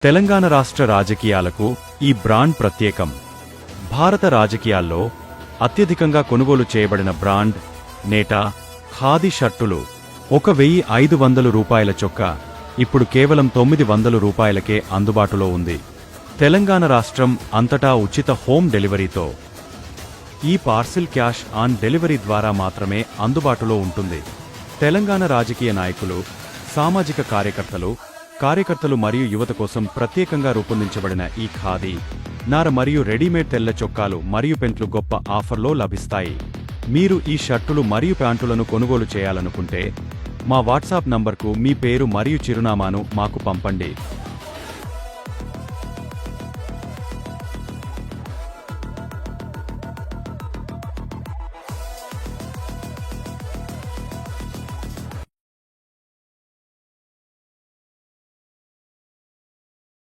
తెలంగాణ రాష్ట్ర రాజకీయాలకు ఈ బ్రాండ్ ప్రత్యేకం. భారత రాజకీయాల్లో అత్యధికంగా కొనుగోలు చేయబడిన బ్రాండ్ నేటా ఖాదీ షర్టులు. 1,500 రూపాయల చొక్కా ఇప్పుడు కేవలం 900 రూపాయలకే అందుబాటులో ఉంది. తెలంగాణ రాష్ట్రం అంతటా ఉచిత హోమ్ డెలివరీతో ఈ పార్సిల్ క్యాష్ ఆన్ డెలివరీ ద్వారా మాత్రమే అందుబాటులో ఉంటుంది. తెలంగాణ రాజకీయ నాయకులు, సామాజిక కార్యకర్తలు మరియు యువత కోసం ప్రత్యేకంగా రూపొందించబడిన ఈ ఖాదీ నార మరియు రెడీమేడ్ తెల్ల చొక్కాలు మరియు పెంట్లు గొప్ప ఆఫర్లో లభిస్తాయి. మీరు ఈ షర్టులు మరియు ప్యాంటులను కొనుగోలు చేయాలనుకుంటే మా వాట్సాప్ నంబర్కు మీ పేరు మరియు చిరునామాను మాకు పంపండి.